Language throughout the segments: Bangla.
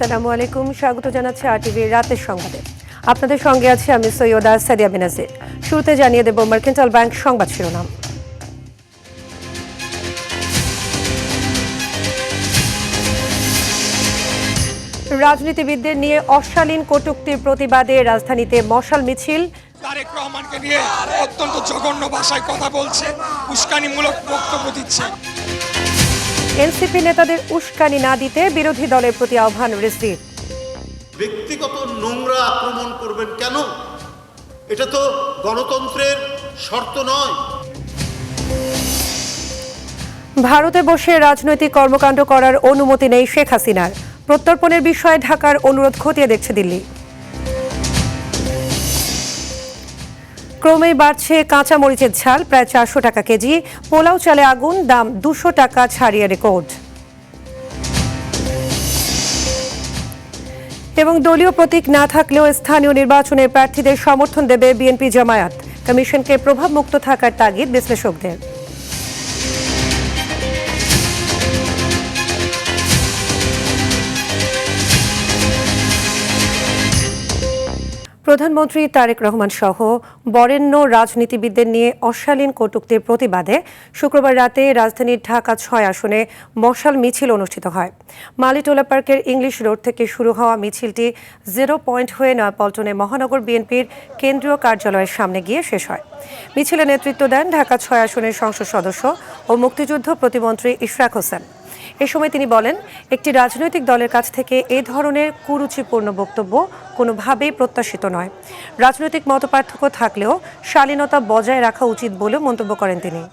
আসসালামু আলাইকুম, স্বাগত জানাচ্ছি আরটিভির রাতের সংবাদে। আপনাদের সঙ্গে আছি আমি সৈয়দা সাদিয়া বেনাজির। শুরুতে জানিয়ে দেব মার্কেন্টাইল ব্যাংক সংবাদ শিরোনাম। রাজনীতিবিদদের নিয়ে অশালীন কটূক্তির প্রতিবাদে রাজধানীতে মশাল মিছিল। তারেক রহমানকে নিয়ে অত্যন্ত জঘন্য ভাষায় কথা বলছে, উস্কানিমূলক বক্তব্য দিচ্ছে। এনসিপি নেতাদের উস্কানি না দিতে বিরোধী দলের প্রতি আহ্বান রিজভীর। ব্যক্তিগত নোংরা আক্রমণ করবেন কেন? এটা তো গণতন্ত্রের শর্ত নয়। ভারতে বসে রাজনৈতিক কর্মকাণ্ড করার অনুমতি নেই শেখ হাসিনার। প্রত্যর্পণের বিষয়ে ঢাকার অনুরোধ খতিয়ে দেখছে দিল্লি। ক্রমেই বাড়ছে কাঁচা মরিচের ঝাল, প্রায় 400 টাকা কেজি। পোলাও চালে আগুন, দাম 200 টাকা ছাড়িয়ে রেকর্ড। এবং দলীয় প্রতীক না থাকলেও স্থানীয় নির্বাচনে প্রার্থীদের সমর্থন দেবে বিএনপি জামায়াত। কমিশনকে প্রভাবমুক্ত থাকার তাগিদ বিশ্লেষকদের। প্রধানমন্ত্রী তারেক রহমান সহ বরেণ্য রাজনীতিবিদদের নিয়ে অশালীন কটূক্তির প্রতিবাদে শুক্রবার রাতে রাজধানীর ঢাকা 6 আসনে মশাল মিছিল অনুষ্ঠিত হয়। মালিটোলা পার্কের ইংলিশ রোড থেকে শুরু হওয়া মিছিলটি 0 পয়েন্ট হয়ে নয়াপল্টনে মহানগর বিএনপির কেন্দ্রীয় কার্যালয়ের সামনে গিয়ে শেষ হয়। মিছিলে নেতৃত্ব দেন ঢাকা 6 আসনের সংসদ সদস্য ও মুক্তিযুদ্ধ প্রতিমন্ত্রী ইশরাক হোসেন। এ সময় তিনি বলেন, একটি রাজনৈতিক দলের কাছ থেকে এই ধরনের কুরুচিপূর্ণ বক্তব্য কোনোভাবেই প্রত্যাশিত নয়। রাজনৈতিক মতপার্থক্য থাকলেও শালীনতা বজায় রাখা উচিত বলেও মন্তব্য করেন তিনি।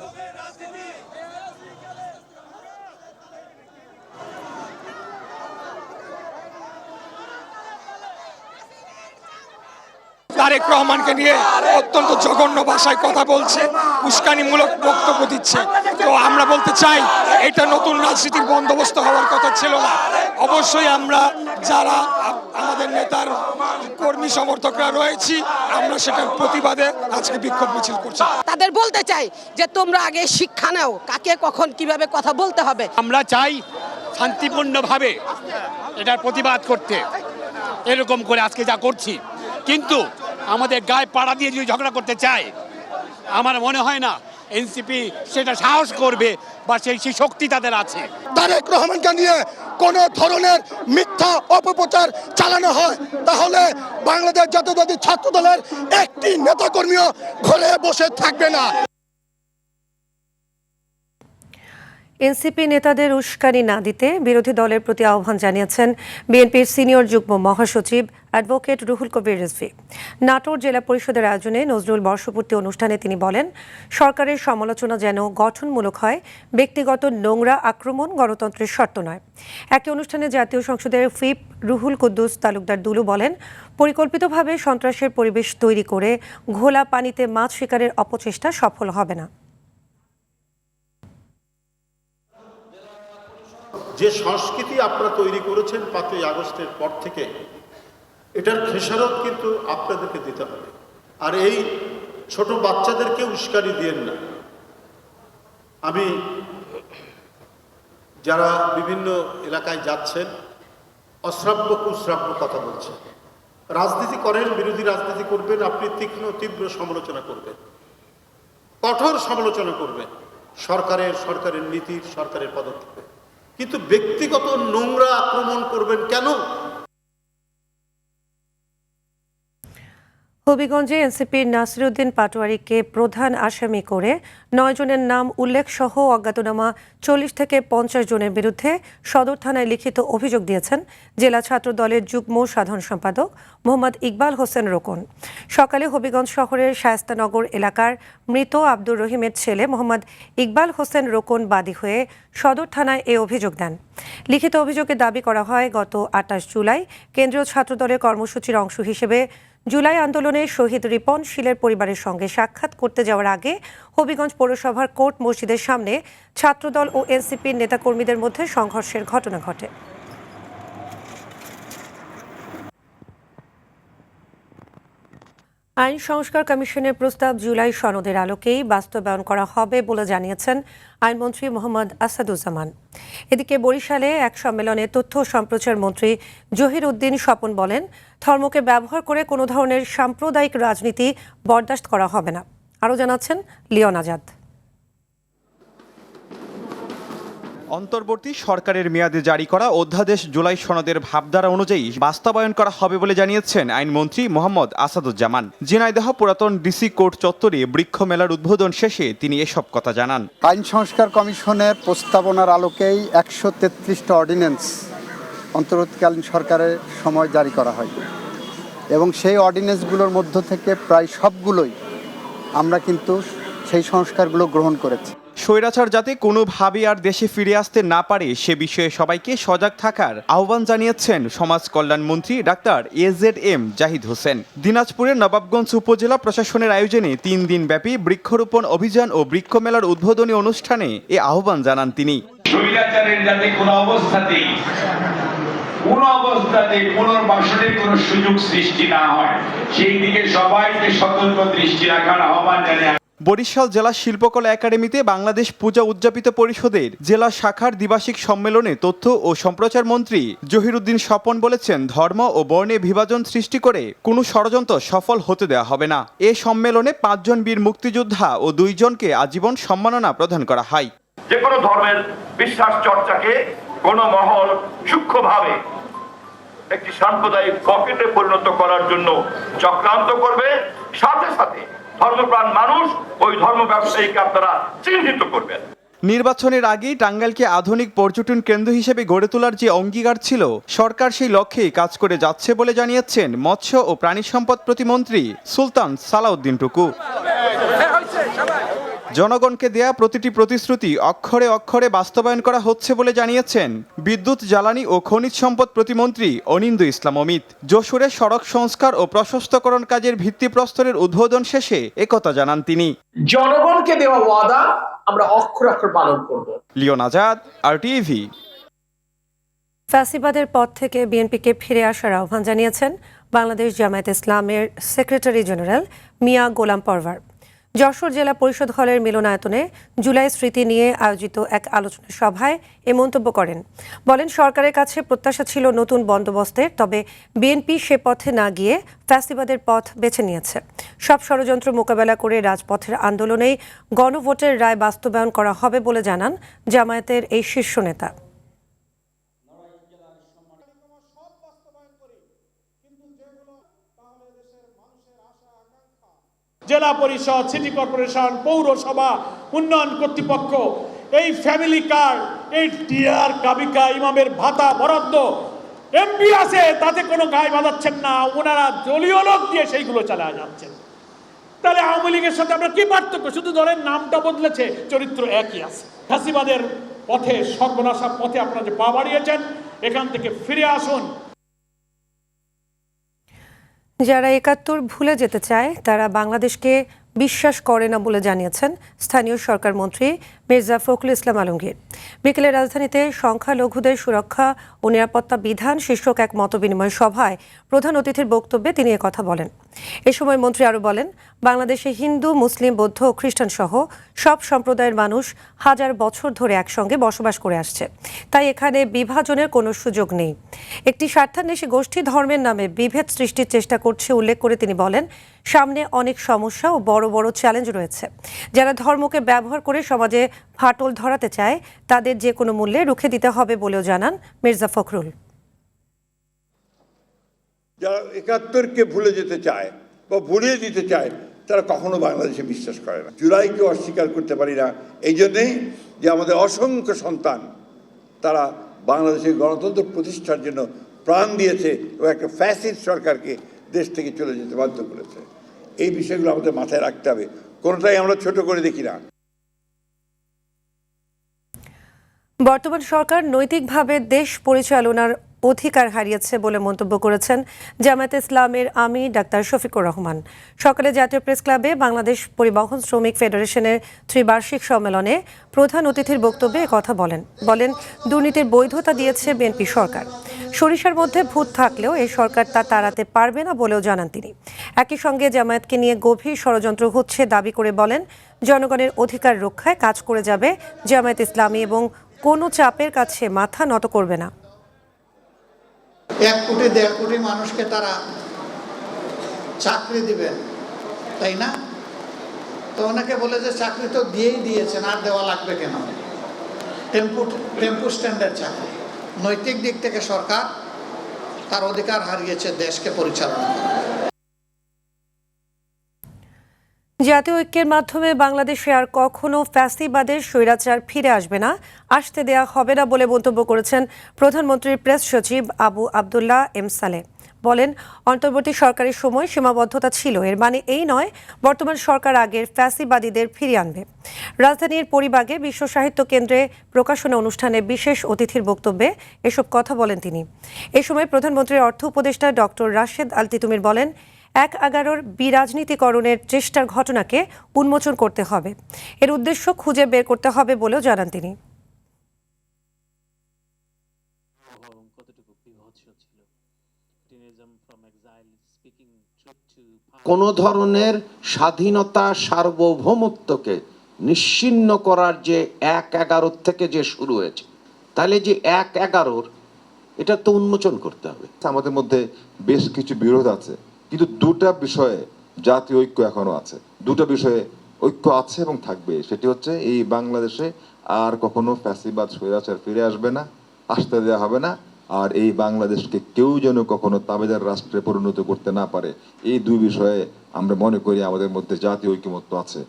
তারেক রহমানকে নিয়ে অত্যন্ত জঘন্য ভাষায় কথা বলছে, উস্কানিমূলক বক্তব্য দিচ্ছে। তো আমরা বলতে চাই, এটা নতুন রাজনীতির বন্দোবস্ত হওয়ার কথা ছিল না। অবশ্যই আমরা যারা আমাদের নেতার কর্মী সমর্থকরা রয়েছি, আমরা সেটার প্রতিবাদে আজকে বিক্ষোভ মিছিল করছি। তাদের বলতে চাই যে তোমরা আগে শিক্ষা নাও, কাকে কখন কিভাবে কথা বলতে হবে। আমরা চাই শান্তিপূর্ণভাবে এটার প্রতিবাদ করতে, এরকম করে আজকে যা করছি। কিন্তু আমাদের গায়ে পাড়া দিয়ে যদি ঝগড়া করতে চায়, আমার মনে হয় না এনসিপি সেটা সাহস করবে বা সেই শক্তি তাদের আছে। তারেক রহমানকে নিয়ে কোনো ধরনের মিথ্যা অপপ্রচার চালানো হয় তাহলে বাংলাদেশ জাতীয়তাবাদী ছাত্র দলের একটি নেতাকর্মীও ঘরে বসে থাকবে না। এনসিপি নেতাদের উস্কানি না দিতে বিরোধী দলের প্রতি আহ্বান জানিয়েছেন বিএনপির সিনিয়র যুগ্ম মহাসচিব অ্যাডভোকেট রুহুল কবির রিজভী। নাটোর জেলা পরিষদের আয়োজনে নজরুল বর্ষপূর্তি অনুষ্ঠানে তিনি বলেন, সরকারের সমালোচনা যেন গঠনমূলক হয়, ব্যক্তিগত নোংরা আক্রমণ গণতন্ত্রের শর্ত নয়। একই অনুষ্ঠানে জাতীয় সংসদের হুইপ রুহুল কুদ্দুস তালুকদার দুলু বলেন, পরিকল্পিতভাবে সন্ত্রাসের পরিবেশ তৈরি করে ঘোলা পানিতে মাছ শিকারের অপচেষ্টা সফল হবে না। যে সংস্কৃতি আপনারা তৈরি করেছেন 5ই আগস্টের পর থেকে, এটার খেসারত কিন্তু আপনাদেরকে দিতে হবে। আর এই ছোট বাচ্চাদেরকে উস্কানি দিয়েন না। আমি যারা বিভিন্ন এলাকায় যাচ্ছেন, অশ্রাব্য কুশ্রাব্য কথা বলছেন, রাজনীতি করেন, বিরোধী রাজনীতি করবেন, আপনি তীক্ষ্ণ তীব্র সমালোচনা করবেন, কঠোর সমালোচনা করবেন সরকারের নীতির, সরকারের পদক্ষেপে। কিন্তু ব্যক্তিগত নোংরা আক্রমণ করবেন কেন? হবিগঞ্জে এনসিপির নাসিরউদ্দিন পাটোয়ারীকে প্রধান আসামি করে 9 জনের নাম উল্লেখ সহ অজ্ঞাতনামা 40 থেকে 50 জনের বিরুদ্ধে সদর থানায় লিখিত অভিযোগ দিয়েছেন জেলা ছাত্র দলের যুগ্ম সাধারণ সম্পাদক মোহাম্মদ ইকবাল হোসেন রোকন। সকালে হবিগঞ্জ শহরের শায়েস্তানগর এলাকার মৃত আব্দুর রহিমের ছেলে মোহাম্মদ ইকবাল হোসেন রোকন বাদী হয়ে সদর থানায় এ অভিযোগ দেন। লিখিত অভিযোগে দাবি করা হয়, গত 28 জুলাই কেন্দ্রীয় ছাত্র দলের কর্মসূচির অংশ হিসেবে জুলাই আন্দোলনে শহীদ রিপন শীলের পরিবারের সঙ্গে সাক্ষাৎ করতে যাওয়ার আগে হবিগঞ্জ পৌরসভার কোর্ট মসজিদের সামনে ছাত্রদল ও এনসিপির নেতাকর্মীদের মধ্যে সংঘর্ষের ঘটনা ঘটে। আইন সংস্কার কমিশনের প্রস্তাব জুলাই সনদের আলোকেই বাস্তবায়ন করা হবে বলে জানিয়েছেন আইনমন্ত্রী মোহাম্মদ আসাদুজ্জামান। এদিকে বরিশালে এক সম্মেলনে তথ্য ও সম্প্রচার মন্ত্রী জহির উদ্দিন স্বপন বলেন, ধর্মকে ব্যবহার করে কোনো ধরনের সাম্প্রদায়িক রাজনীতি বরদাস্ত করা হবে না। আরও জানাচ্ছেন লিওন আজাদ। অন্তর্বর্তী সরকারের মেয়াদে জারি করা অধ্যাদেশ জুলাই সনদের ভাবধারা অনুযায়ী বাস্তবায়ন করা হবে বলে জানিয়েছেন আইনমন্ত্রী মোহাম্মদ আসাদুজ্জামান। ঝিনাইদহ পুরাতন ডিসি কোর্ট চত্বরে বৃক্ষ মেলার উদ্বোধন শেষে তিনি এসব কথা জানান। আইন সংস্কার কমিশনের প্রস্তাবনার আলোকেই 133টা অর্ডিন্যান্স অন্তর্বর্তীকালীন সরকারের সময় জারি করা হয় এবং সেই অর্ডিন্যান্সগুলোর মধ্য থেকে প্রায় সবগুলোই আমরা কিন্তু সেই সংস্কারগুলো গ্রহণ করেছি। স্বৈরাচার যাতে কোনোভাবে আর দেশে ফিরে আসতে না পারে সে বিষয়ে সবাইকে সজাগ থাকার আহ্বান জানিয়েছেন সমাজ কল্যাণ মন্ত্রী ডাক্তার AZM জাহিদ হোসেন। দিনাজপুরের নবাবগঞ্জ উপজেলা প্রশাসনের আয়োজনে 3 দিন ব্যাপী বৃক্ষরোপণ অভিযান ও বৃক্ষ মেলার উদ্বোধনী অনুষ্ঠানে এ আহ্বান জানান তিনি। স্বৈরাচারের যাতে কোনো অবস্থাতেই পুনর্বাসনের কোনো সুযোগ সৃষ্টি না হয় সেই দিকে সবাইকে সতর্ক দৃষ্টি রাখার আহ্বান জানিয়ে বরিশাল জেলা শিল্পকলা একাডেমিতে বাংলাদেশ পূজা উদযাপিত পরিষদের জেলা শাখার দ্বিবার্ষিক সম্মেলনে তথ্য ও সম্প্রচার মন্ত্রী জহির উদ্দিন স্বপন বলেছেন, ধর্ম ও বর্ণে বিভাজন সৃষ্টি করে কোনো ষড়যন্ত্র সফল হতে দেওয়া হবে না। এ সম্মেলনে 5 জন বীর মুক্তিযোদ্ধা ও 2 জনকে আজীবন সম্মাননা প্রদান করা হয়। যে কোনো ধর্মের বিশ্বাস চর্চাকে কোনো মহল সূক্ষ্মভাবে একটি সাম্প্রদায়িক পকেটে পরিণত করার জন্য চক্রান্ত করবে, সাথে সাথে ধর্মপ্রাণ মানুষ ওই ধর্ম ব্যবসায়ীকে আপনারা চিহ্নিত করবেন। নির্বাচনের আগেই টাঙ্গাইলকে আধুনিক পর্যটন কেন্দ্র হিসেবে গড়ে তোলার যে অঙ্গীকার ছিল, সরকার সেই লক্ষ্যেই কাজ করে যাচ্ছে বলে জানিয়েছেন মৎস্য ও প্রাণী সম্পদ প্রতিমন্ত্রী সুলতান সালাউদ্দিন টুকু। জনগণকে দেয়া প্রতিটি প্রতিশ্রুতি অক্ষরে অক্ষরে বাস্তবায়ন করা হচ্ছে বলে জানিয়েছেন বিদ্যুৎ, জ্বালানি ও খনিজ সম্পদ প্রতিমন্ত্রী অনিন্দ্য ইসলাম অমিত। যশোরে সড়ক সংস্কার ও প্রশস্তকরণ কাজের ভিত্তিপ্রস্তরের উদ্বোধন শেষে একথা জানান তিনি। জনগণকে দেওয়া ওয়াদা আমরা অক্ষরে অক্ষরে পালন করব। লিওন আজাদ, RTV। ফ্যাসিবাদের পদ থেকে বিএনপিকে ফিরে আসার আহ্বান জানিয়েছেন বাংলাদেশ জামায়াতে ইসলামের সেক্রেটারি জেনারেল মিয়া গোলাম পরভার। যশোর জেলা পরিষদ হলের মিলনায়তনে জুলাই স্মৃতি নিয়ে আয়োজিত এক আলোচনা সভায় এ মন্তব্য করেন। বলেন, সরকারের কাছে প্রত্যাশা ছিল নতুন বন্দোবস্তের, তবে বিএনপি সে পথে না গিয়ে ফ্যাসিবাদের পথ বেছে নিয়েছে। সব ষড়যন্ত্র মোকাবেলা করে রাজপথের আন্দোলনেই গণভোটের রায় বাস্তবায়ন করা হবে বলে জানান জামায়াতের এই শীর্ষ নেতা। জেলা পরিষদ, সিটি কর্পোরেশন, পৌরসভা, উন্নয়ন কর্তৃপক্ষ, এই ফ্যামিলি কার্ড, এই টিআর, কাবিকা, ইমামের ভাতা বরাদ্দ, এমপি আছে, তাতে কোনো গায়ে বাঁধাচ্ছেন না, ওনারা দলীয় লোক দিয়ে সেইগুলো চালায় যাচ্ছেন। তাহলে আওয়ামী লীগের সাথে আমরা কি পার্থক্য? শুধু দলের নামটা বদলেছে, চরিত্র একই আছে। ফ্যাসিবাদের পথে, সর্বনাশা পথে আপনারা যে পা বাড়িয়েছেন, এখান থেকে ফিরে আসুন। যারা ৭১ ভুলে যেতে চায় তারা বাংলাদেশকে বিশ্বাস করে না বলে জানিয়েছেন স্থানীয় সরকার মন্ত্রী মির্জা ফখরুল ইসলাম আলমগীর। বিকেলে রাজধানীতে সংখ্যালঘুদের সুরক্ষা ও নিরাপত্তা বিধান শীর্ষক এক মতবিনিময় সভায় প্রধান অতিথির বক্তব্যে তিনি কথা বলেন। এ সময় মন্ত্রী আরও বলেন, বাংলাদেশে হিন্দু, মুসলিম, বৌদ্ধ ও খ্রিস্টান সহ সব সম্প্রদায়ের মানুষ হাজার বছর ধরে একসঙ্গে বসবাস করে আসছে, তাই এখানে বিভাজনের কোনো সুযোগ নেই। একটি স্বার্থান্বেষী গোষ্ঠী ধর্মের নামে বিভেদ সৃষ্টির চেষ্টা করছে উল্লেখ করে তিনি বলেন, সামনে অনেক সমস্যা ও বড় বড় চ্যালেঞ্জ রয়েছে। যারা ধর্মকে ব্যবহার করে সমাজে ফাটল ধরাতে চায় তাদের যে কোনো মূল্যে রুখে দিতে হবে বলেও জানান মির্জা ফখরুল। যারা ৭১কে ভুলে যেতে চায় বা ভুলিয়ে দিতে চায় তারা কখনো বাংলাদেশে বিশ্বাস করে না। জুলাইকে অস্বীকার করতে পারি না, এই জন্যেই যে আমাদের অসংখ্য সন্তান তারা বাংলাদেশের গণতন্ত্র প্রতিষ্ঠার জন্য প্রাণ দিয়েছে এবং একটা ফ্যাসিস্ট সরকারকে দেশ থেকে চলে যেতে বাধ্য করেছে। এই বিষয়গুলো আমাদের মাথায় রাখতে হবে, কোনোটাই আমরা ছোট করে দেখি না। বর্তমান সরকার নৈতিকভাবে দেশ পরিচালনার অধিকার হারিয়েছে বলে মন্তব্য করেছেন জামায়াতে ইসলামের আমির ডাক্তার শফিকুর রহমান। সকালে জাতীয় প্রেস ক্লাবে বাংলাদেশ পরিবহন শ্রমিক ফেডারেশনের ত্রিবার্ষিক সম্মেলনে প্রধান অতিথির বক্তব্যে কথা বলেন দুর্নীতির বৈধতা দিয়েছে বিএনপি সরকার। সরিষার মধ্যে ভূত থাকলেও এই সরকার তা তাড়াতে পারবে না বলেও জানান তিনি। একই সঙ্গে জামায়াতকে নিয়ে গভীর ষড়যন্ত্র হচ্ছে দাবি করে বলেন, জনগণের অধিকার রক্ষায় কাজ করে যাবে জামায়াত ইসলামী এবং কোনো চাপের কাছে মাথা নত করবে না। 1 কোটি 1.5 কোটি মানুষকে তারা চাকরি দিবেন, তাই না? তো অনেকে বলে যে চাকরি তো দিয়েই দিয়েছেন, আর দেওয়া লাগবে কেন? টেম্পু স্ট্যান্ডার্ড চাকরি। নৈতিক দিক থেকে সরকার তার অধিকার হারিয়েছে দেশকে পরিচালনা করা। জাতীয় ঐক্যের মাধ্যমে বাংলাদেশে আর কখনো ফ্যাসিবাদের স্বৈরাচার ফিরে আসবে না, আসতে দেয়া হবে না বলে মন্তব্য করেছেন প্রধানমন্ত্রীর প্রেস সচিব আবু আবদুল্লাহ এম সালেহ। বলেন, অন্তর্বর্তী সরকারের সময় সীমাবদ্ধতা ছিল, এর মানে এই নয় বর্তমান সরকার আগের ফ্যাসিবাদীদের ফিরিয়ে আনবে। রাজধানীর পরিবাগে বিশ্ব সাহিত্য কেন্দ্রে প্রকাশনা অনুষ্ঠানে বিশেষ অতিথির বক্তব্যে এসব কথা বলেন তিনি। এ সময় প্রধানমন্ত্রীর অর্থ উপদেষ্টা ডক্টর রাশেদ আল তিতুমির বলেন, ১/১১ বিরাজনীতিকরণের চেষ্টার ঘটনাকে উন্মোচন করতে হবে, এর উদ্দেশ্য খুঁজে বের করতে হবে বলেও জানান তিনি। কোন ধরনের স্বাধীনতা সার্বভৌমত্বকে নিশ্চিহ্ন করার যে ১/১১ থেকে যে শুরু হয়েছে, তাহলে যে ১/১১ এটা তো উন্মোচন করতে হবে। আমাদের মধ্যে বেশ কিছু বিরোধ আছে, কিন্তু দুটা বিষয়ে জাতীয় ঐক্য এখনো আছে। দুটো বিষয়ে ঐক্য আছে এবং থাকবে, সেটি হচ্ছে এই বাংলাদেশে আর কখনো ফ্যাসিবাদ স্বৈরাচার ফিরে আসবে না, আসতে দেওয়া হবে না, আর এই বাংলাদেশকে কেউ যেন কখনো তাবেদার রাষ্ট্রে পরিণত করতে না পারে। এই দুই বিষয়ে আমরা মনে করি আমাদের মধ্যে জাতীয় ঐক্যমত্য আছে।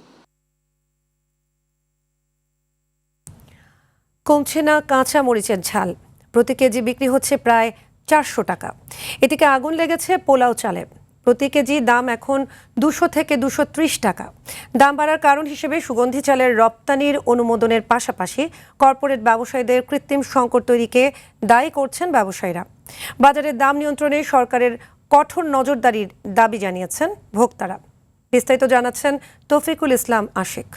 কমছে না কাঁচা মরিচের ঝাল, প্রতি কেজি বিক্রি হচ্ছে প্রায় 400 টাকা। এদিকে আগুন লেগেছে পোলাও চালে, প্রতি কেজি দাম এখন 200 থেকে 230 টাকা। দাম বাড়ার কারণ হিসেবে সুগন্ধি চালের রপ্তানির অনুমোদনের পাশাপাশি কর্পোরেট ব্যবসায়ীদের কৃত্রিম সংকট তৈরিকে দায়ী করছেন ব্যবসায়ীরা। বাজারের দাম নিয়ন্ত্রণে সরকারের কঠোর নজরদারির দাবি জানিয়েছেন ভোক্তারা। বিস্তারিত জানাচ্ছেন তৌফিকুল ইসলাম আশিক।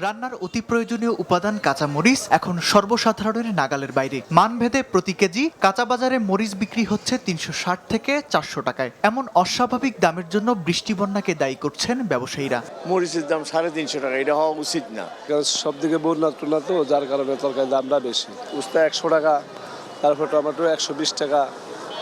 রান্নার অতি প্রয়োজনীয় উপাদান কাঁচা মরিচ এখন সর্বসাধারণের নাগালের বাইরে। মানভেদে প্রতি কেজি কাঁচা বাজারে মরিচ বিক্রি হচ্ছে 360 থেকে 400 টাকায়। এমন অস্বাভাবিক দামের জন্য বৃষ্টি বন্যাকে দায়ী করছেন ব্যবসায়ীরা। মরিচের দাম 350 টাকা, এটা হওয়া উচিত না। সব দিকে বন্যা টুনা তো, যার কারণে তরকারির দামটা বেশি। উস্তা 100 টাকা, তারপর টমেটো 120 টাকা,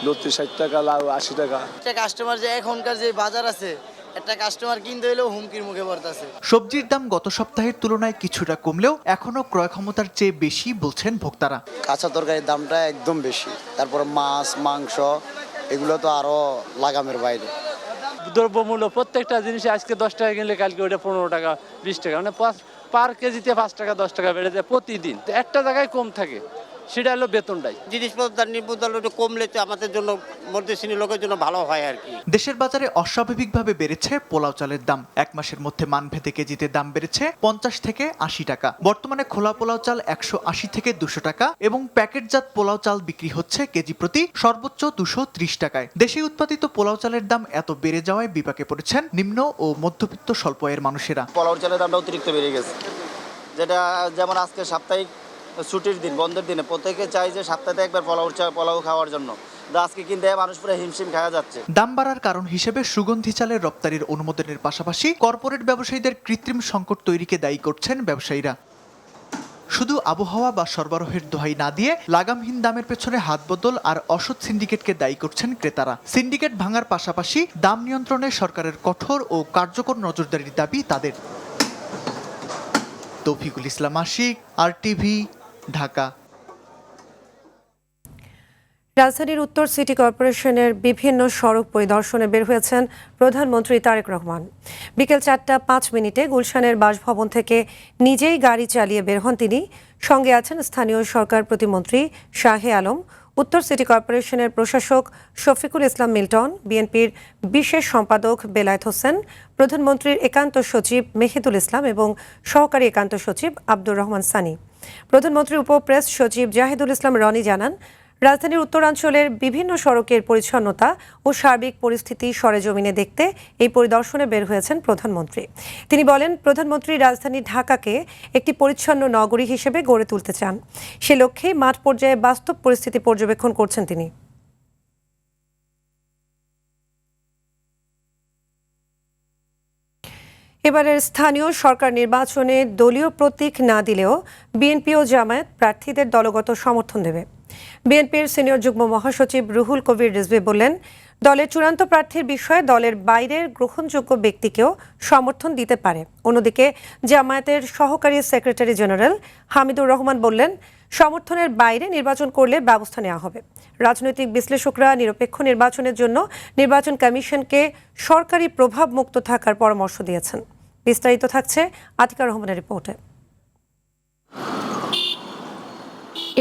লতি 60 টাকা, লাউ 80 টাকা। কাস্টমার যে এখনকার যে বাজার আছে, একটা কাস্টমার কিনতে হলেও হুমকির মুখে পড়তেছে। সবজির দাম গত সপ্তাহের তুলনায় কিছুটা কমলেও এখনো ক্রয় ক্ষমতার চেয়ে বেশি বলছেন ভোক্তারা। কাঁচা তরকারির দামটা একদম বেশি, তারপর মাছ মাংস এগুলো তো আরো লাগামের বাইরে। দ্রব্যমূল্য প্রত্যেকটা জিনিসে আজকে 10 টাকা কিনলে কালকে ওটা 15 টাকা 20 টাকা, মানে পার কেজিতে 5 টাকা 10 টাকা বেড়ে যায় প্রতিদিন। একটা জায়গায় কম থাকে, সেটা হলো বেতনটাই। জিনিসপত্রের নির্ভর একটু কমলে তো আমাদের জন্য মধ্যশ্রেণীর লোকের জন্য ভালো হয় আর কি। দেশের বাজারে অস্বাভাবিকভাবে বেড়েছে পোলাও চালের দাম। 1 মাসের মধ্যে মানভেদে কেজিতে দাম বেড়েছে 50 থেকে 80 টাকা। বর্তমানে খোলা পোলাও চাল 180 থেকে 200 টাকা এবং প্যাকেটজাত পোলাও চাল বিক্রি হচ্ছে কেজি প্রতি সর্বোচ্চ 230 টাকায়। দেশে উৎপাদিত পোলাও চালের দাম এত বেড়ে যাওয়ায় বিপাকে পড়েছেন নিম্ন ও মধ্যবিত্ত স্বল্প আয়ের মানুষেরা। পোলাও চালের দামটা অতিরিক্ত বেড়ে গেছে, যেটা যেমন আজকে সাপ্তাহিক ছুটির দিন, বন্ধের দিনে প্রত্যেকে চাই যে সপ্তাহে একবার পোলাও খাওয়ার জন্য, আজকে কিনতে মানুষ পুরো হিমশিম খাওয়া যাচ্ছে। দাম বাড়ার কারণ হিসেবে সুগন্ধি চালের রপ্তানির অনুমোদনের পাশাপাশি কর্পোরেট ব্যবসায়ীদের কৃত্রিম সংকট তৈরিকে দায়ী করছেন ব্যবসায়ীরা। শুধু আবহাওয়া বা সরবরাহের দোহাই না দিয়ে লাগামহীন দামের পেছনে হাত বদল আর অসৎ সিন্ডিকেটকে দায়ী করছেন ক্রেতারা। সিন্ডিকেট ভাঙার পাশাপাশি দাম নিয়ন্ত্রণে সরকারের কঠোর ও কার্যকর নজরদারির দাবি তাদের। তৌফিকুল ইসলাম আশিক, RTV, ঢাকা। রাজধানীর উত্তর সিটি কর্পোরেশনের বিভিন্ন সড়ক পরিদর্শনে বের হয়েছেন প্রধানমন্ত্রী তারেক রহমান। বিকেল 4:05 গুলশানের বাসভবন থেকে নিজেই গাড়ি চালিয়ে বের হন তিনি। সঙ্গে আছেন স্থানীয় সরকার প্রতিমন্ত্রী শাহে আলম, উত্তর সিটি কর্পোরেশনের প্রশাসক শফিকুল ইসলাম মিল্টন, বিএনপির বিশেষ সম্পাদক বেলায়েত হোসেন, প্রধানমন্ত্রীর একান্ত সচিব মেহেদুল ইসলাম এবং সহকারী একান্ত সচিব আব্দুর রহমান সানি। প্রধানমন্ত্রীর উপপ্রেস সচিব জাহিদুল ইসলাম রনি জানান, রাজধানীর উত্তরাঞ্চলের বিভিন্ন সড়কের পরিচ্ছন্নতা ও সার্বিক পরিস্থিতি সরেজমিনে দেখতে এই পরিদর্শনে বের হয়েছেন প্রধানমন্ত্রী। তিনি বলেন, প্রধানমন্ত্রী রাজধানী ঢাকাকে একটি পরিচ্ছন্ন নগরী হিসেবে গড়ে তুলতে চান। সে লক্ষ্যেই মাঠ পর্যায়ে বাস্তব পরিস্থিতি পর্যবেক্ষণ করছেন তিনি। এবারের স্থানীয় সরকার নির্বাচনে দলীয় প্রতীক না দিলেও বিএনপি ও জামায়াত প্রার্থীদের দলগত সমর্থন দেবে। বিএনপির সিনিয়র যুগ্ম মহাসচিব রুহুল কবির রিজভী বললেন, দলের চূড়ান্ত প্রার্থীর বিষয়ে দলের বাইরের গ্রহণযোগ্য ব্যক্তিকেও সমর্থন দিতে পারে। অন্যদিকে জামায়াতের সহকারী সেক্রেটারি জেনারেল হামিদুর রহমান বললেন, সমর্থনের বাইরে নির্বাচন করলে ব্যবস্থা নেওয়া হবে। রাজনৈতিক বিশ্লেষকরা নিরপেক্ষ নির্বাচনের জন্য নির্বাচন কমিশনকে সরকারি প্রভাব মুক্ত থাকার পরামর্শ দিয়েছেন। বিস্তারিত থাকছে আতিকা রহমানের রিপোর্টে।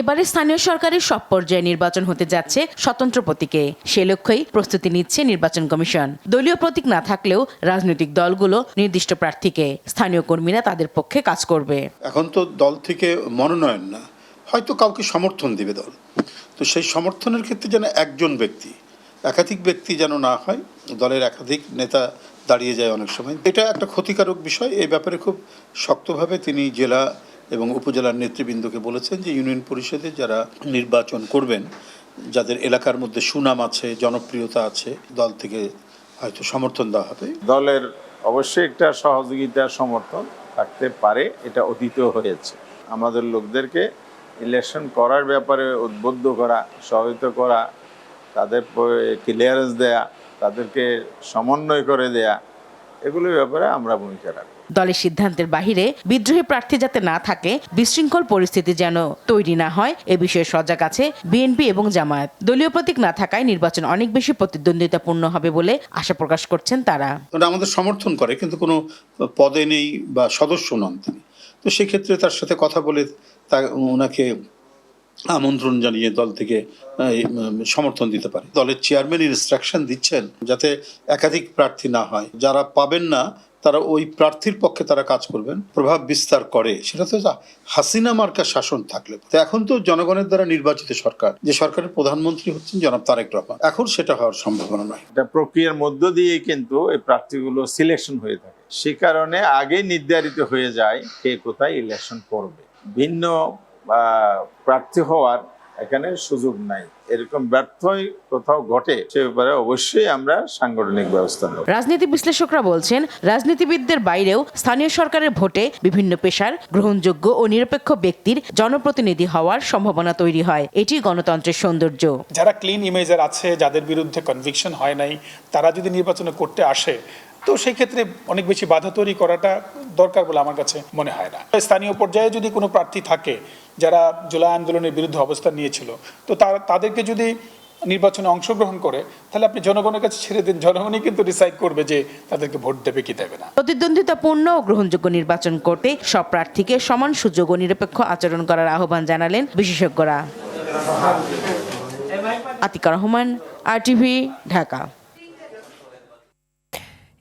এবারে স্থানীয় সরকারের সব পর্যায়ে নির্বাচন হতে যাচ্ছে স্বতন্ত্র প্রতীকে। সে লক্ষ্যেই প্রস্তুতি নিচ্ছে নির্বাচন কমিশন। দলীয় প্রতীক না থাকলেও রাজনৈতিক দলগুলো নির্দিষ্ট প্রার্থীকে, স্থানীয় কর্মীরা তাদের পক্ষে কাজ করবে। এখন তো দল থেকে মনোনয়ন না, হয়তো কাউকে সমর্থন দিবে দল। তো সেই সমর্থনের ক্ষেত্রে যেন একজন ব্যক্তি, একাধিক ব্যক্তি যেন না হয়, দলের একাধিক নেতা দাঁড়িয়ে যায় অনেক সময়। এটা একটা ক্ষতিকারক বিষয়। এই ব্যাপারে খুব শক্তভাবে তিনি জেলা এবং উপজেলার নেতৃবৃন্দকে বলেছেন যে ইউনিয়ন পরিষদে যারা নির্বাচন করবেন, যাদের এলাকার মধ্যে সুনাম আছে, জনপ্রিয়তা আছে, দল থেকে হয়তো সমর্থন দেওয়া হবে। দলের অবশ্যই একটা সহযোগিতার সমর্থন থাকতে পারে, এটা অতীতেও হয়েছে। আমাদের লোকদেরকে ইলেকশন করার ব্যাপারে উদ্বুদ্ধ করা, সহায়তা করা, তাদের ক্লিয়ারেন্স দেয়া, তাদেরকে সমন্বয় করে দেয়া, এগুলোর ব্যাপারে আমরা ভূমিকা রাখব। দলের সিদ্ধান্তের বাহিরে বিদ্রোহী প্রার্থী যাতে না থাকে, বিশৃঙ্খল পরিস্থিতি যেন তৈরি না হয়, এ বিষয়ে সজাগ আছে বিএনপি এবং জামায়াত। দলীয় প্রতীক না থাকায় নির্বাচন অনেক বেশি প্রতিদ্বন্দ্বিতাপূর্ণ হবে বলে আশা প্রকাশ করছেন তারা। আমাদের সমর্থন করে, কিন্তু কোনো পদে নেই বা সদস্য নন তিনি। তো সেক্ষেত্রে তার সাথে কথা বলে ওনাকে আমন্ত্রণ জানিয়ে দল থেকে সমর্থন দিতে পারে। দলের চেয়ারম্যান ইনস্ট্রাকশন দিচ্ছেন যাতে একাধিক প্রার্থী না হয়, যারা পাবেন না তারা ওই প্রার্থীর পক্ষে তারা কাজ করবেন, প্রভাব বিস্তার করে। সেটা তো হাসিনা মার্কা শাসন থাকলে। তো এখন তো জনগণের দ্বারা নির্বাচিত সরকার, যে সরকারের প্রধানমন্ত্রী হচ্ছেন জনাব তারেক রহমান, এখন সেটা হওয়ার সম্ভাবনা নয়। এটা প্রক্রিয়ার মধ্য দিয়ে কিন্তু এই প্রার্থীগুলো সিলেকশন হয়ে থাকে। সে কারণে আগে নির্ধারিত হয়ে যায় কে কোথায় ইলেকশন করবে। ভিন্ন প্রার্থী হওয়ার এখানে সুযোগ নাই। এরকম ব্যর্থই কোথাও ঘটে, সে ব্যাপারে অবশ্যই আমরা সাংগঠনিক ব্যবস্থা নেব। রাজনীতি বিশ্লেষকরা বলছেন, রাজনীতিবিদদের বাইরেও স্থানীয় সরকারের ভোটে বিভিন্ন পেশার গ্রহণযোগ্য ও নিরপেক্ষ ব্যক্তির জনপ্রতিনিধি হওয়ার সম্ভাবনা তৈরি হয়। এটি গণতন্ত্রের সৌন্দর্য। যারা ক্লিন ইমেজের আছে, যাদের বিরুদ্ধে কনভিকশন হয় নাই, তারা যদি নির্বাচনে করতে আসে, তো সেই ক্ষেত্রে অনেক বেশি বাধা তৈরি করাটা দরকার বলে আমার কাছে মনে হয় না। স্থানীয় পর্যায়ে যদি কোনো প্রার্থী থাকে যারা জুলাই আন্দোলনের বিরুদ্ধে অবস্থান নিয়েছিল, তো তাদেরকে যদি নির্বাচনে অংশগ্রহণ করে, তাহলে আপনি জনগণের কাছে ছেড়ে দিন, জনগণই কিন্তু ডিসাইড করবে যে তাদেরকে ভোট দেবে কি দেবে না। প্রতিদ্বন্দ্বিতাপূর্ণ ও গ্রহণযোগ্য নির্বাচন করতে সব প্রার্থীকে সমান সুযোগ ও নিরপেক্ষ আচরণ করার আহ্বান জানালেন বিশেষজ্ঞরা। আতিকা রহমান, RTV, ঢাকা।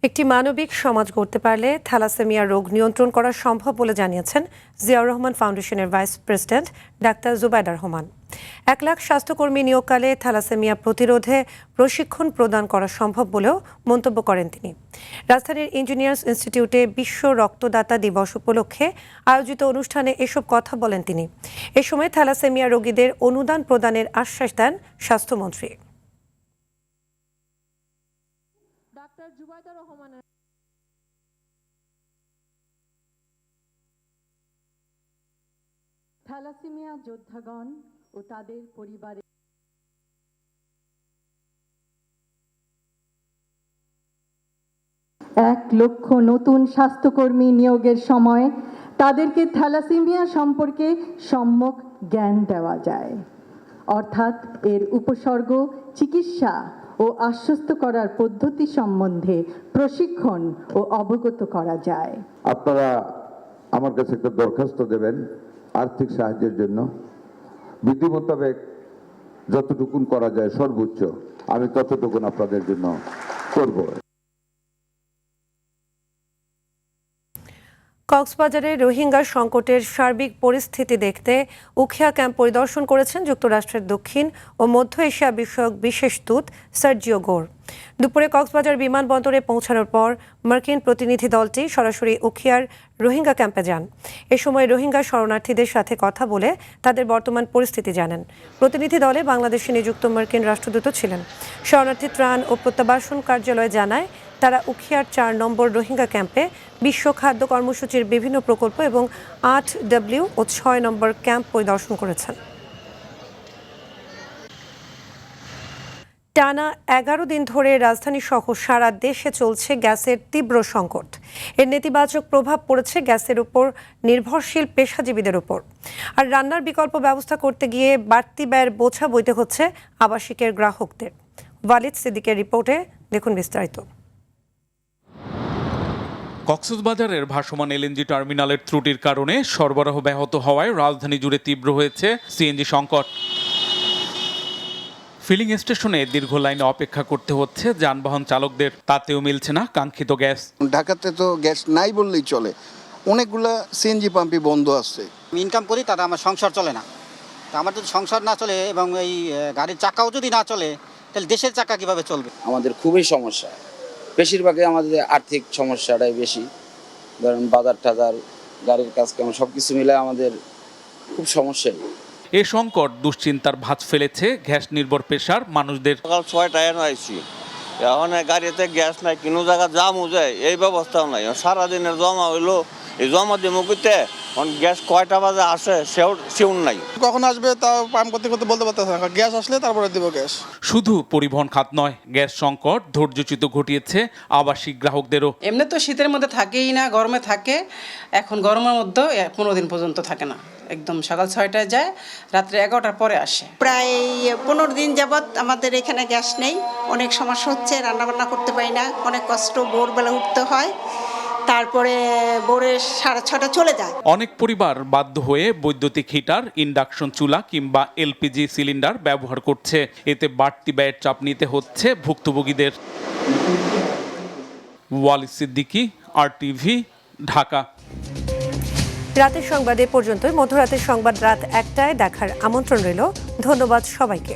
একটি মানবিক সমাজ গড়তে পারলে থ্যালাসেমিয়া রোগ নিয়ন্ত্রণ করা সম্ভব বলে জানিয়েছেন জিয়াউর রহমান ফাউন্ডেশনের vice president doctor Zubaida Rahman. 1 lakh স্বাস্থ্যকর্মী নিয়োগকালে থ্যালাসেমিয়া প্রতিরোধে প্রশিক্ষণ প্রদান করা সম্ভব বলেও মন্তব্য করেন তিনি। রাজধানীর ইঞ্জিনিয়ার্স ইনস্টিটিউটে বিশ্ব রক্তদাতা দিবস উপলক্ষে আয়োজিত অনুষ্ঠানে এসব কথা বলেন তিনি। এ সময় থ্যালাসেমিয়া রোগীদের অনুদান প্রদানের আশ্বাস দেন স্বাস্থ্যমন্ত্রী। থ্যালাসেমিয়া যোদ্ধাগণ ও তাদের পরিবারে 1 লক্ষ নতুন স্বাস্থ্যকর্মী নিয়োগের সময় তাদেরকে থ্যালাসেমিয়া সম্পর্কে সম্যক জ্ঞান দেওয়া যায়, অর্থাৎ এর উপসর্গ, চিকিৎসা ও আশ্বস্ত করার পদ্ধতি সম্বন্ধে প্রশিক্ষণ ও অবগত করা যায়। আপনারা আমার কাছে একটা দরখাস্ত দেবেন আর্থিক সাহায্যের জন্য। বিধি মোতাবেক যতটুকুন করা যায় সর্বোচ্চ আমি ততটুকুন আপনাদের জন্য করব। কক্সবাজারে রোহিঙ্গা সংকটের সার্বিক পরিস্থিতি দেখতে উখিয়া ক্যাম্প পরিদর্শন করেছেন যুক্তরাষ্ট্রের দক্ষিণ ও মধ্য এশিয়া বিষয়ক বিশেষ দূত সার্জিও গোর। দুপুরে কক্সবাজার বিমানবন্দরে পৌঁছানোর পর মার্কিন প্রতিনিধি দলটি সরাসরি উখিয়ার রোহিঙ্গা ক্যাম্পে যান। এ সময় রোহিঙ্গা শরণার্থীদের সাথে কথা বলে তাদের বর্তমান পরিস্থিতি জানান। প্রতিনিধি দলে বাংলাদেশে নিযুক্ত মার্কিন রাষ্ট্রদূতও ছিলেন। শরণার্থী ত্রাণ ও প্রত্যাবাসন কার্যালয় জানায়, তারা উখিয়ার ৪ নম্বর রোহিঙ্গা ক্যাম্পে বিশ্ব খাদ্য কর্মসূচির বিভিন্ন প্রকল্প এবং ৮W ও ৬ নম্বর ক্যাম্প পরিদর্শন করেছেন। টানা ১১ দিন ধরে রাজধানী সহ সারা দেশে চলছে গ্যাসের তীব্র সংকট। এর নেতিবাচক প্রভাব পড়েছে গ্যাসের উপর নির্ভরশীল পেশাজীবীদের উপর। আর রান্নার বিকল্প ব্যবস্থা করতে গিয়ে বাড়তি ব্যয়ের বোঝা বইতে হচ্ছে আবাসিকের গ্রাহকদের। ওয়ালিদ সিদ্দিকের রিপোর্টে দেখুন বিস্তারিত। কক্সবাজারের ভাসমান এলএনজি টার্মিনালের ত্রুটির কারণে সরবরাহ ব্যাহত হওয়ায় রাজধানী জুড়ে তীব্র হয়েছে সিএনজি সংকট। ফিলিং স্টেশনে দীর্ঘ লাইনে অপেক্ষা করতে হচ্ছে যানবাহন চালকদের, তাতেও মিলছে না কাঙ্ক্ষিত গ্যাস। ঢাকাতে তো গ্যাস নাই বললেই চলে, অনেকগুলা সিএনজি পাম্পই বন্ধ আছে। ইনকাম করি, তাতে আমার সংসার চলে না। তা আমার যদি সংসার না চলে এবং এই গাড়ির চাকাও যদি না চলে, তাহলে দেশের চাকা কিভাবে চলবে? আমাদের খুবই সমস্যা, বেশিরভাগই আমাদের আর্থিক সমস্যাটাই বেশি। ধরেন বাজার টাজার, গাড়ির কাজ কাম সব কিছু মিলে আমাদের খুব সমস্যাই। এ সংকট দুশ্চিন্তার ভাঁজ ফেলেছে গ্যাস নির্ভর পেশার মানুষদের। সকাল 6টায় আইছি, এখন গাড়িতে গ্যাস নাই, কোনো জায়গা জামও যায়, এই ব্যবস্থাও নাই। সারাদিনের জমা হইলো, এই জমা দিয়ে মুখিতে গ্যাস কয়টা বাজে আসে সেও নাই। কখন আসবে তা পাম্প করতে করতে বলতে পারতেছে না, গ্যাস আসলে তারপরে দিব গ্যাস। শুধু পরিবহন খাত নয়, গ্যাস সংকট ধৈর্যচ্যুত ঘটিয়েছে আবাসিক গ্রাহকদেরও। এমনি তো শীতের মধ্যে থাকেই না, গরমে থাকে। এখন গরমের মধ্যে 15 দিন পর্যন্ত থাকে না, একদম সকাল 6টায় যায়, রাত্রে 11টার পরে আসে। প্রায় 15 দিন যাবৎ আমাদের এখানে গ্যাস নেই, অনেক সমস্যা হচ্ছে, রান্নাবান্না করতে পারি না, অনেক কষ্ট, ভোরবেলা উঠতে হয়, তারপরে ভোরে 6:30 চলে যায়। অনেক পরিবার বাধ্য হয়ে বৈদ্যুতিক হিটার, ইন্ডাকশন চুলা কিংবা এলপিজি সিলিন্ডার ব্যবহার করছে। এতে বাড়তি ব্যয়ের চাপ নিতে হচ্ছে ভুক্তভোগীদের। ওয়ালিদ সিদ্দিকী, RTV, ঢাকা। রাতের সংবাদ এ পর্যন্তই। মধ্যরাতের সংবাদ রাত 1টায় দেখার আমন্ত্রণ রইল। ধন্যবাদ সবাইকে।